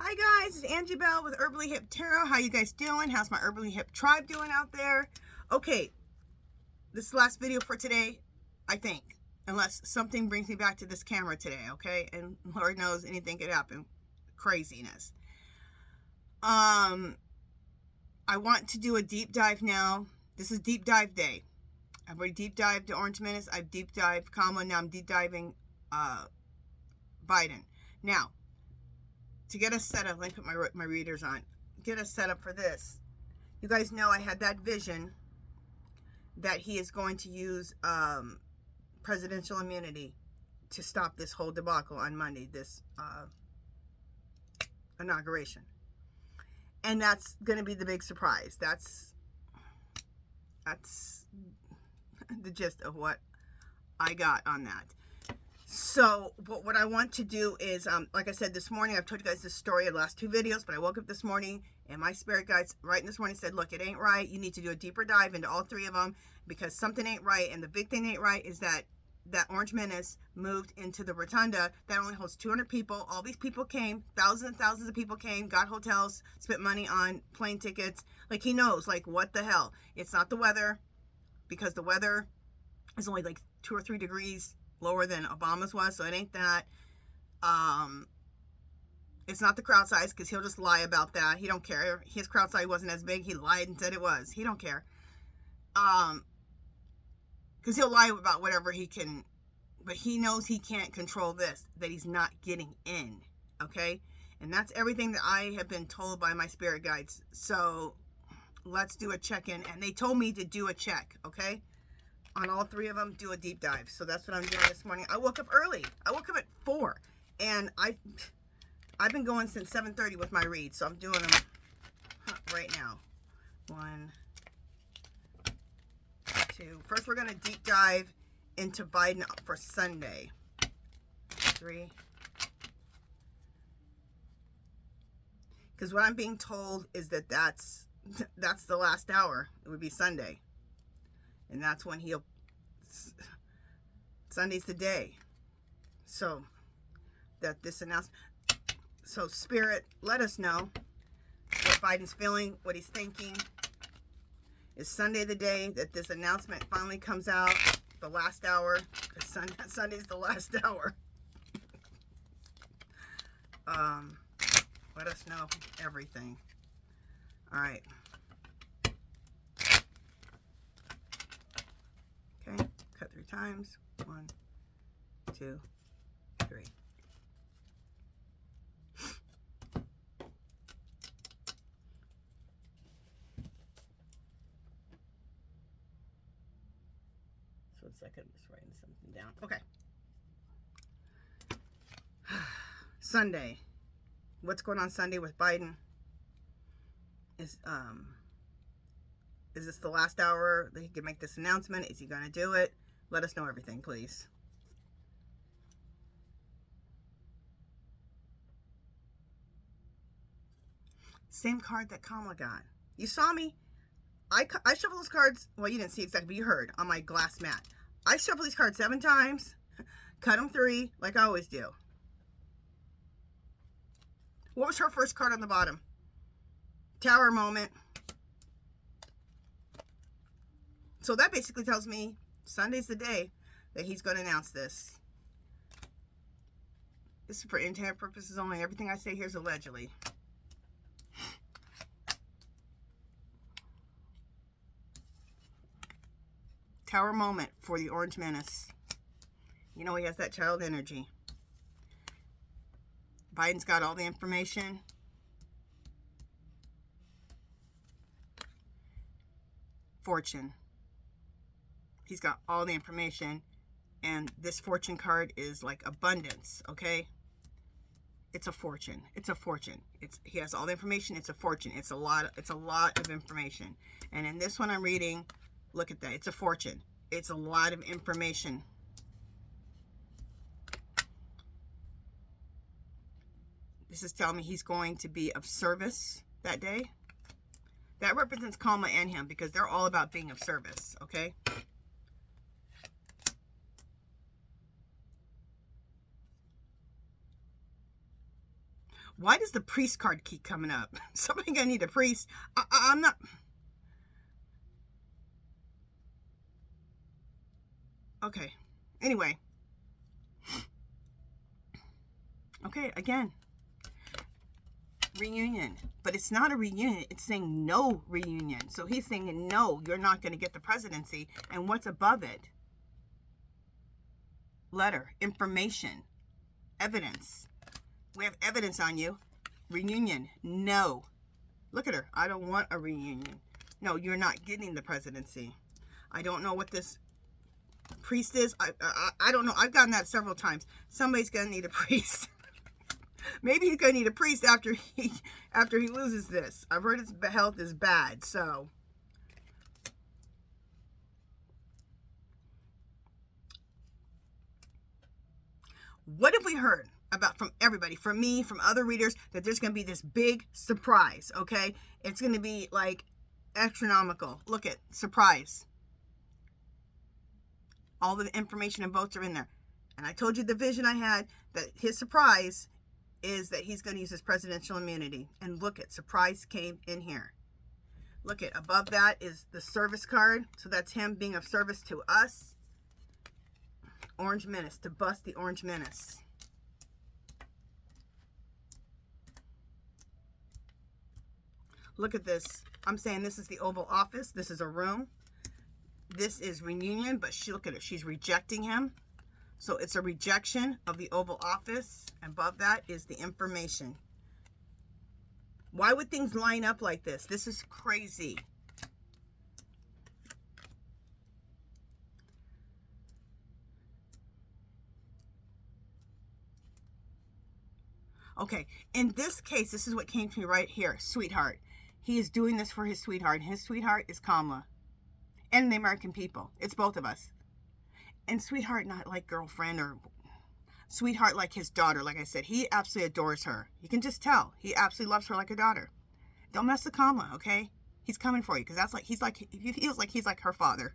Hi guys, it's Angie Bell with Herbally Hip Tarot. How you guys doing? How's my Herbally Hip tribe doing out there? Okay, this is the last video for today, I think. Unless something brings me back to this camera today, okay? And Lord knows anything could happen. Craziness. I want to do a deep dive now. This is deep dive day. I've already deep dived to Orange Menace. I've deep dived Kamala. Now I'm deep diving Biden. Now, to get us set up, let me put my readers on. Get us set up for this. You guys know I had that vision that he is going to use presidential immunity to stop this whole debacle on Monday, this inauguration. And that's going to be the big surprise. That's the gist of what I got on that. So what I want to do is, like I said this morning, I've told you guys this story in the last two videos, but I woke up this morning and my spirit guides right in this morning said, look, it ain't right. You need to do a deeper dive into all three of them because something ain't right. And the big thing ain't right is that Orange Menace moved into the rotunda that only holds 200 people. All these people came, thousands and thousands of people came, got hotels, spent money on plane tickets. Like, he knows, like, what the hell? It's not the weather, because the weather is only like 2 or 3 degrees lower than Obama's was, so it ain't that. It's not the crowd size, because he'll just lie about that. He don't care. His crowd size wasn't as big. He lied and said it was. He don't care. Because he'll lie about whatever he can, but he knows he can't control this, that he's not getting in, okay? And that's everything that I have been told by my spirit guides. So let's do a check-in, and they told me to do a check, okay? On all three of them, do a deep dive. So that's what I'm doing this morning. I woke up early. I woke up at 4, and I've been going since 7:30 with my reads, so I'm doing them right now. 1, 2. First, we're going to deep dive into Biden for Sunday. 3. Because what I'm being told is that that's the last hour. It would be Sunday. And that's when Sunday's the day. So, that this announcement. So, Spirit, let us know what Biden's feeling, what he's thinking. Is Sunday the day that this announcement finally comes out? The last hour? Because Sunday's the last hour. Let us know everything. All right. Okay, cut 3 times. 1, 2, 3. So it's like I'm just writing something down. Okay. Sunday. What's going on Sunday with Biden? Is this the last hour that he can make this announcement? Is he going to do it? Let us know everything, please. Same card that Kamala got. You saw me. I shuffle those cards. Well, you didn't see exactly, but you heard on my glass mat. I shuffle these cards 7 times. Cut them 3, like I always do. What was her first card on the bottom? Tower moment. So that basically tells me Sunday's the day that he's going to announce this. This is for intent purposes only. Everything I say here is allegedly. Tower moment for the Orange Menace. You know he has that child energy. Biden's got all the information. Fortune. He's got all the information, and this fortune card is like abundance, okay? It's a fortune. It's a fortune. He has all the information. It's a fortune. It's a lot of information. And in this one I'm reading, look at that. It's a fortune. It's a lot of information. This is telling me he's going to be of service that day. That represents Kamala and him because they're all about being of service, okay? Why does the priest card keep coming up? Somebody gonna need a priest. I'm not. Okay. Anyway. Okay, again. Reunion. But it's not a reunion. It's saying no reunion. So he's saying, no, you're not going to get the presidency. And what's above it? Letter. Information. Evidence. We have evidence on you. Reunion. No. Look at her. I don't want a reunion. No, you're not getting the presidency. I don't know what this priest is. I don't know. I've gotten that several times. Somebody's going to need a priest. Maybe he's going to need a priest after he loses this. I've heard his health is bad, so. What have we heard about from everybody, from me, from other readers, that there's going to be this big surprise, okay? It's going to be like astronomical. Look at surprise. All the information and votes are in there. And I told you the vision I had, that his surprise is that he's going to use his presidential immunity. And look at, surprise came in here. Look at, above that is the service card. So that's him being of service to us. Orange Menace, to bust the Orange Menace. Look at this. I'm saying this is the Oval Office. This is a room. This is reunion, but look at it. She's rejecting him. So it's a rejection of the Oval Office. Above that is the information. Why would things line up like this? This is crazy. Okay, in this case, this is what came to me right here. Sweetheart. He is doing this for his sweetheart. His sweetheart is Kamala. And the American people. It's both of us. And sweetheart, not like girlfriend, or sweetheart like his daughter. Like I said, he absolutely adores her. You can just tell. He absolutely loves her like a daughter. Don't mess with Kamala, okay? He's coming for you, because that's like, he feels like he's like her father.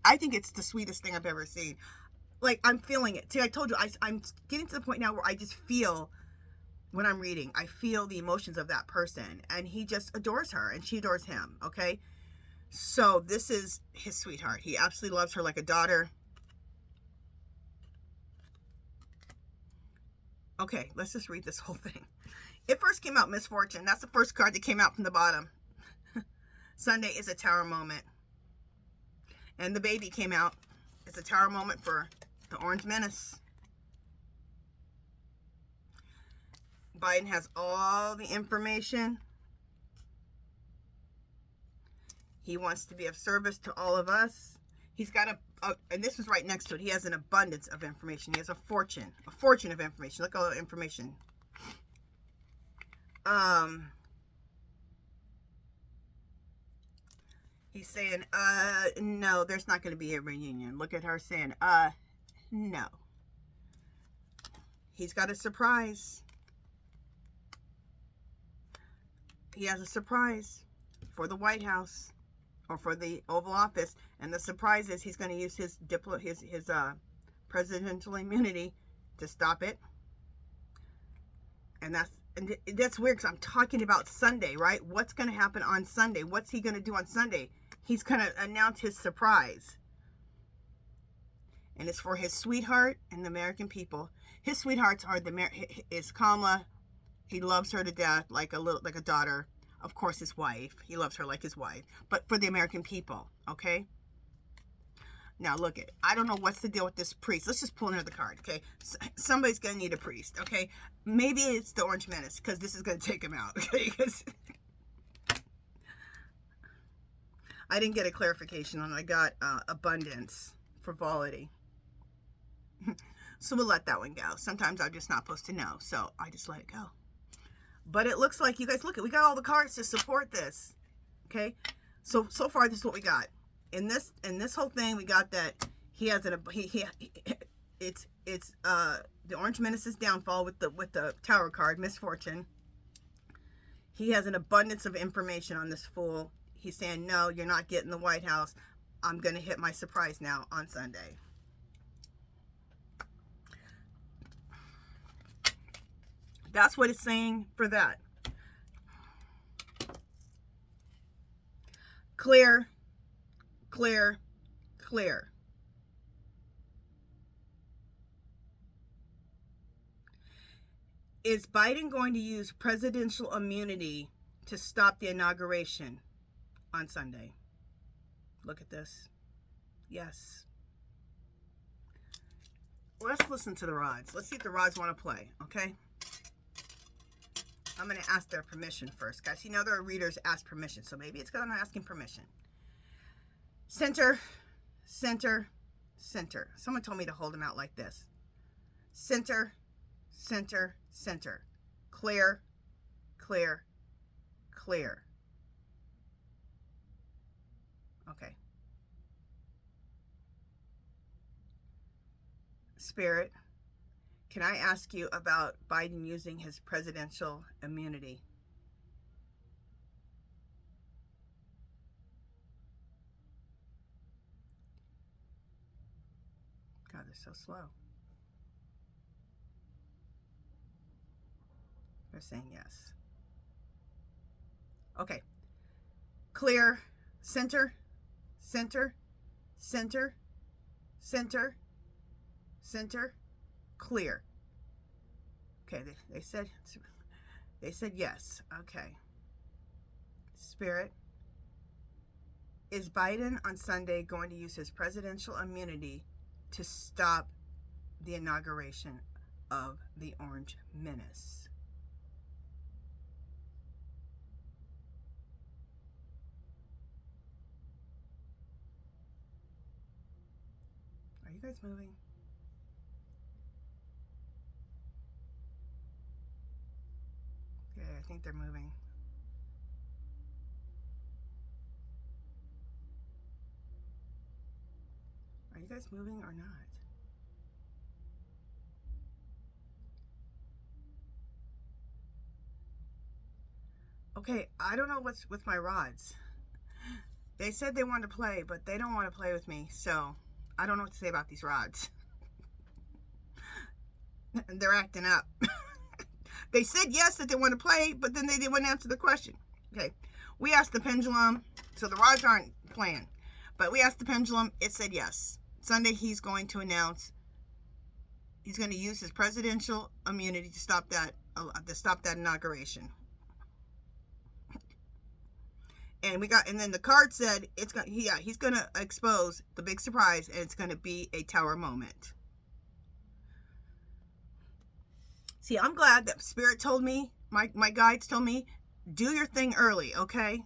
I think it's the sweetest thing I've ever seen. Like, I'm feeling it. See, I told you, I'm getting to the point now where I just feel, when I'm reading, I feel the emotions of that person. And he just adores her, and she adores him, okay? So this is his sweetheart. He absolutely loves her like a daughter. Okay, let's just read this whole thing. It first came out, misfortune. That's the first card that came out from the bottom. Sunday is a tower moment. And the baby came out. It's a tower moment for the Orange Menace. Biden has all the information. He wants to be of service to all of us. He's got and this is right next to it. He has an abundance of information. He has a fortune of information. Look at all the information. He's saying, no, there's not going to be a reunion. Look at her saying, no. He's got a surprise. He has a surprise for the White House. Or for the Oval Office, and the surprise is he's going to use his presidential immunity to stop it. And that's weird, because I'm talking about Sunday, right? What's going to happen on Sunday? What's he going to do on Sunday? He's going to announce his surprise, and it's for his sweetheart and the American people. His sweethearts are is Kamala. He loves her to death, like a daughter. Of course, his wife. He loves her like his wife. But for the American people, okay? Now, look it. I don't know what's the deal with this priest. Let's just pull another card, okay? Somebody's going to need a priest, okay? Maybe it's the Orange Menace, because this is going to take him out, okay? I didn't get a clarification on it. I got abundance, frivolity. So we'll let that one go. Sometimes I'm just not supposed to know, so I just let it go. But it looks like, you guys, look, we got all the cards to support this. Okay? So far, this is what we got. In this whole thing, we got that he has it's the Orange Menace's downfall with the Tower card, misfortune. He has an abundance of information on this fool. He's saying, no, you're not getting the White House. I'm going to hit my surprise now on Sunday. That's what it's saying for that. Clear, clear, clear. Is Biden going to use presidential immunity to stop the inauguration on Sunday? Look at this. Yes. Let's listen to the rods. Let's see if the rods want to play, okay? I'm going to ask their permission first. Guys, you know their readers ask permission, so maybe it's because I'm asking permission. Center, center, center. Someone told me to hold them out like this. Center, center, center. Clear, clear, clear. Okay. Spirit, can I ask you about Biden using his presidential immunity? God, they're so slow. They're saying yes. Okay. Clear, center, center, center, center, center, clear. Okay, they said yes. Okay. Spirit, is Biden on Sunday going to use his presidential immunity to stop the inauguration of the Orange Menace? Are you guys moving? Okay, I think they're moving. Are you guys moving or not? Okay, I don't know what's with my rods. They said they wanted to play, but they don't want to play with me, so I don't know what to say about these rods. They're acting up. They said yes that they want to play, but then they wouldn't answer the question. Okay, we asked the pendulum, so the rods aren't playing, but we asked the pendulum, it said yes. Sunday he's going to announce he's going to use his presidential immunity to stop that inauguration. And then the card said he's going to expose the big surprise, and it's going to be a tower moment. See, I'm glad that Spirit told me, my guides told me, do your thing early, okay?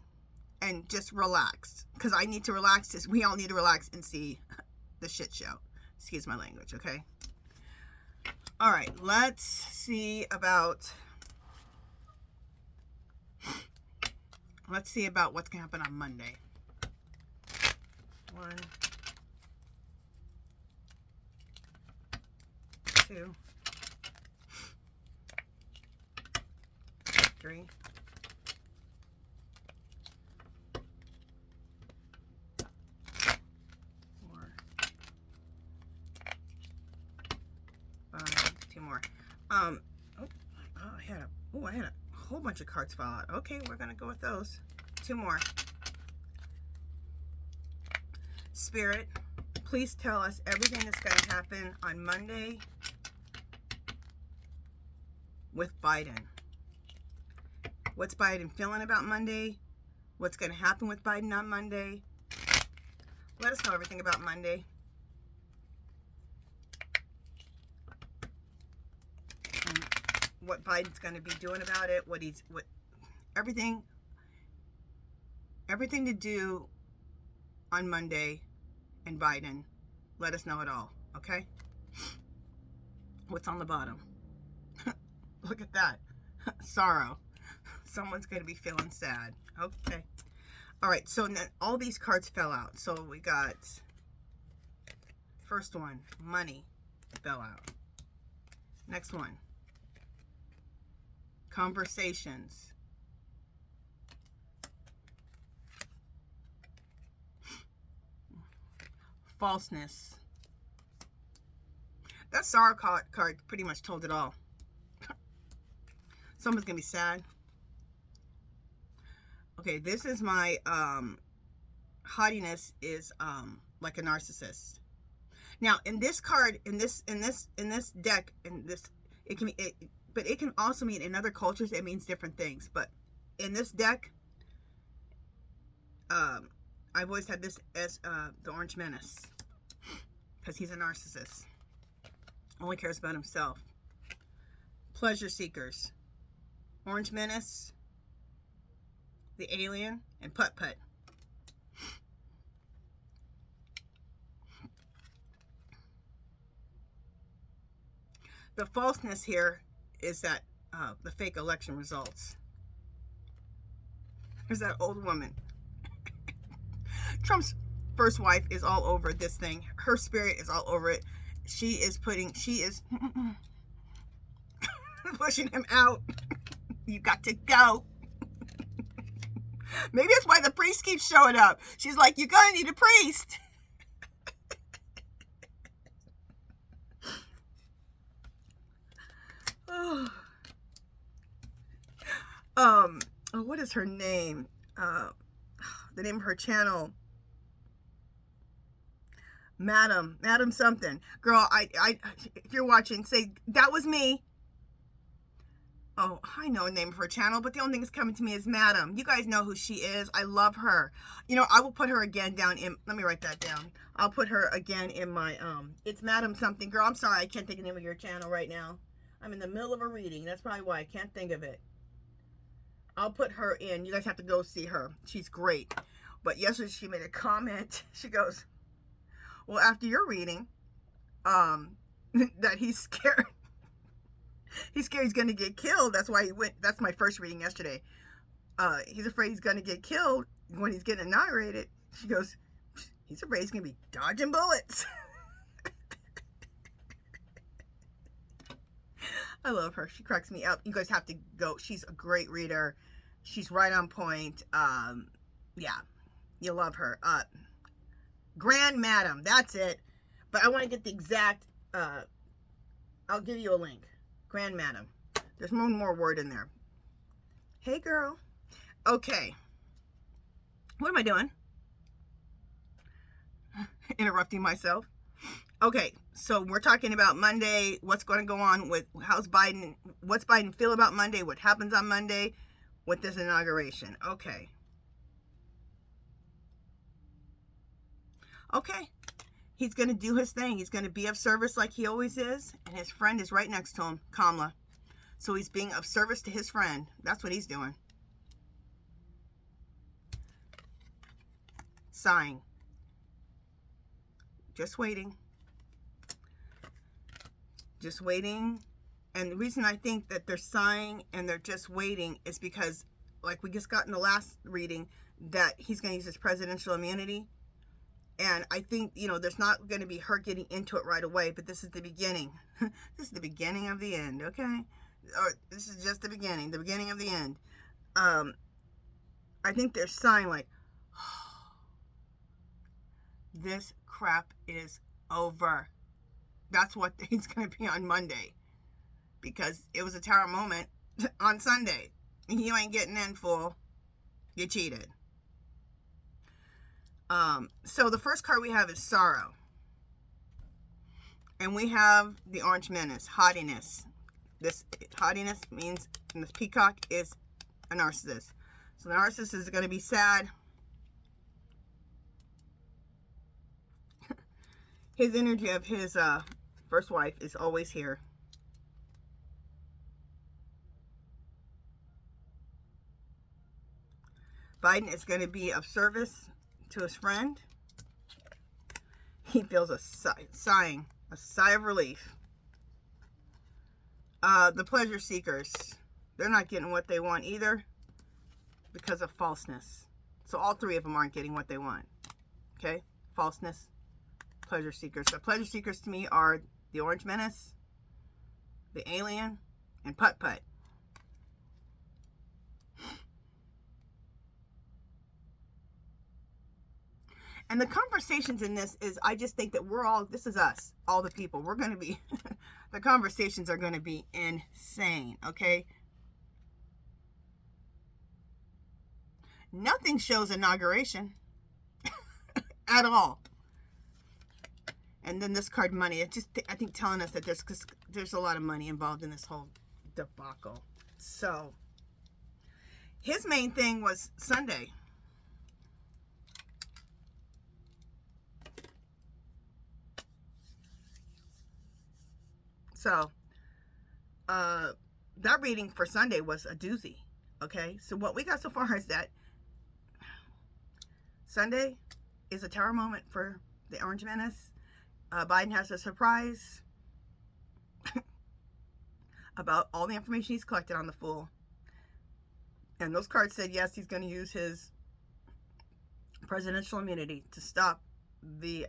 And just relax, because I need to relax. We all need to relax and see the shit show. Excuse my language, okay? All right, let's see about what's going to happen on Monday. 1, 2, 3, 4, 5, 2 more. I had a whole bunch of cards fall out. Okay, we're gonna go with those. 2 more. Spirit, please tell us everything that's gonna happen on Monday with Biden. What's Biden feeling about Monday? What's gonna happen with Biden on Monday? Let us know everything about Monday. What Biden's going to be doing about it, everything to do on Monday and Biden. Let us know it all, okay? What's on the bottom? Look at that. Sorrow. Someone's going to be feeling sad. Okay. All right, so all these cards fell out. So we got first one, money, fell out. Next one, conversations. Falseness. That sorrow card pretty much told it all. Someone's going to be sad. Okay, this is my haughtiness is like a narcissist. Now, in this card, in this deck, it can be, but it can also mean in other cultures it means different things. But in this deck, I've always had this as the Orange Menace, because he's a narcissist. Only cares about himself. Pleasure seekers, Orange Menace, the Alien, and Putt Putt. The falseness here is that the fake election results. There's that old woman. Trump's first wife is all over this thing. Her spirit is all over it. She is pushing him out. You got to go. Maybe that's why the priest keeps showing up. She's like, you're gonna need a priest. What is her name? The name of her channel. Madam something. Girl, if you're watching, say, that was me. Oh, I know the name of her channel, but the only thing that's coming to me is Madam. You guys know who she is. I love her. You know, I will put her again down in, let me write that down. I'll put her again in my, it's Madam something. Girl, I'm sorry, I can't think of the name of your channel right now. I'm in the middle of a reading. That's probably why I can't think of it. I'll put her in. You guys have to go see her. She's great. But yesterday she made a comment. She goes, well, after your reading, that he's scared. He's scared he's going to get killed. That's why he went. That's my first reading yesterday. He's afraid he's going to get killed when he's getting inaugurated. She goes, he's afraid he's going to be dodging bullets. I love her. She cracks me up. You guys have to go. She's a great reader. She's right on point. Yeah, you love her. Grand Madam. That's it. But I want to get the exact, I'll give you a link. Grand Madam. There's one more word in there. Hey, girl. Okay. What am I doing? Interrupting myself. Okay, so we're talking about Monday. What's going to go on with how's Biden? What's Biden feel about Monday? What happens on Monday with this inauguration? Okay. Okay. He's going to do his thing. He's going to be of service like he always is. And his friend is right next to him, Kamala. So he's being of service to his friend. That's what he's doing. Sighing. Just waiting. Just waiting. And the reason I think that they're sighing and they're just waiting is because, like we just got in the last reading, that he's going to use his presidential immunity. And I think, you know, there's not going to be her getting into it right away, but this is the beginning. This is the beginning of the end, okay? Or this is just the beginning of the end. I think they're sighing like, oh, this crap is over. That's what it's going to be on Monday. Because it was a terror moment on Sunday. You ain't getting in, fool. You cheated. So the first card we have is Sorrow. And we have the Orange Menace, Haughtiness. This haughtiness means, and this peacock is a narcissist. So the narcissist is going to be sad. His energy of his first wife is always here. Biden is going to be of service to his friend. He feels a sighing, a sigh of relief. The pleasure seekers, they're not getting what they want either because of falseness. So all three of them aren't getting what they want. Okay? Falseness, pleasure seekers. So pleasure seekers to me are the Orange Menace, the Alien, and Putt Putt. And the conversations in this is, I just think that we're all, this is us, all the people. We're going to be, the conversations are going to be insane, okay? Nothing shows inauguration at all. And then this card, money. It just, I think, telling us that there's a lot of money involved in this whole debacle. So his main thing was Sunday. So that reading for Sunday was a doozy. Okay, so what we got so far is that Sunday is a tower moment for the Orange Menace. Biden has a surprise about all the information he's collected on the fool. And those cards said, yes, he's going to use his presidential immunity to stop the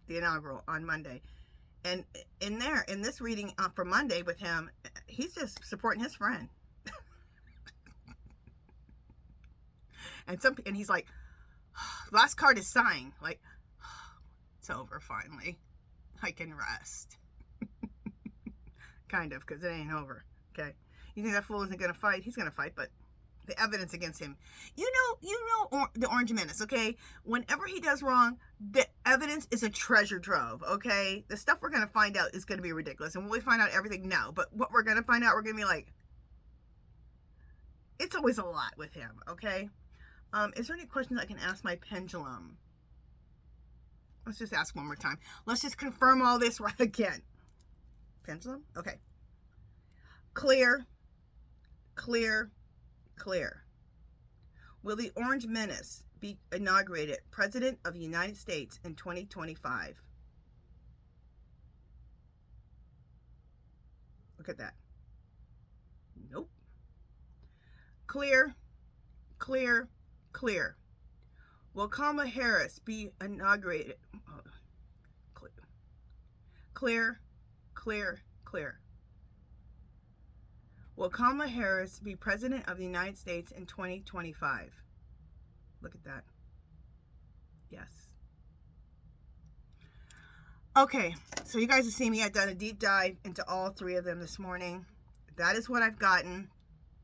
inaugural on Monday. And in this reading for Monday with him, he's just supporting his friend. And he's like, last card is sighing. Like, it's over finally. I can rest. Kind of, because it ain't over. Okay. You think that fool isn't going to fight? He's going to fight, but the evidence against him. You know the Orange Menace, okay? Whenever he does wrong, the evidence is a treasure trove, okay? The stuff we're going to find out is going to be ridiculous. And will we find out everything? No. But what we're going to find out, we're going to be like, it's always a lot with him, okay? Is there any questions I can ask my pendulum? Let's just ask one more time. Let's just confirm all this right again. Pendulum? Okay. Clear, clear, clear. Will the Orange Menace be inaugurated President of the United States in 2025? Look at that. Nope. Clear, clear, clear. Will Kamala Harris be inaugurated? Clear, clear, clear. Will Kamala Harris be President of the United States in 2025? Look at that. Yes. Okay, so you guys have seen me. I've done a deep dive into all three of them this morning. That is what I've gotten.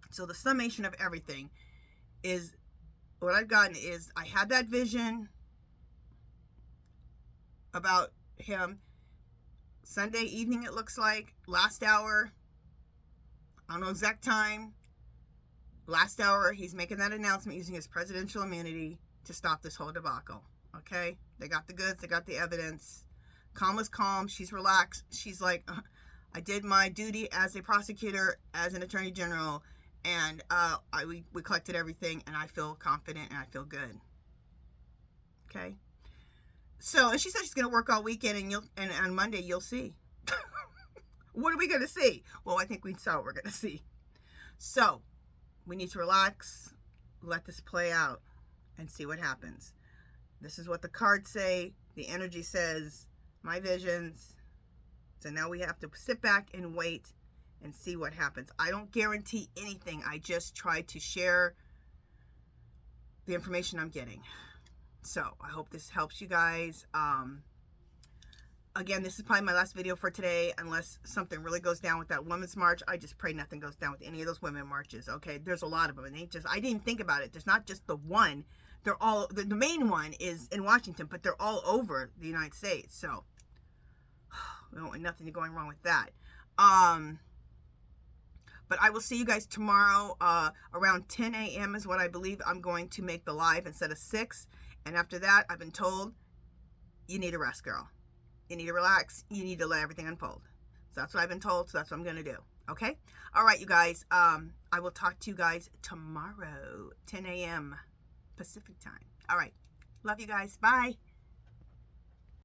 So the summation of everything is, what I've gotten is, I had that vision about him Sunday evening, it looks like, last hour. I don't know exact time. Last hour, he's making that announcement using his presidential immunity to stop this whole debacle. Okay? They got the goods. They got the evidence. Kamala's calm. She's relaxed. She's like, I did my duty as a prosecutor, as an attorney general, and we collected everything, and I feel confident, and I feel good. Okay? So, and she said she's going to work all weekend, and on Monday, you'll see. What are we going to see? Well, I think we saw what we're going to see. So, we need to relax, let this play out, and see what happens. This is what the cards say. The energy says, my visions. So now we have to sit back and wait and see what happens. I don't guarantee anything. I just try to share the information I'm getting. So, I hope this helps you guys. Again, this is probably my last video for today, unless something really goes down with that women's march. I just pray nothing goes down with any of those women marches, okay? There's a lot of them. It ain't just, I didn't think about it. There's not just the one. They're all, the main one is in Washington, but they're all over the United States. So, we don't want nothing going wrong with that. But I will see you guys tomorrow around 10 a.m. is what I believe I'm going to make the live instead of 6. And after that, I've been told, you need a rest, girl. You need to relax. You need to let everything unfold. So that's what I've been told. So that's what I'm going to do. Okay? All right, you guys. I will talk to you guys tomorrow, 10 a.m. Pacific time. All right. Love you guys. Bye.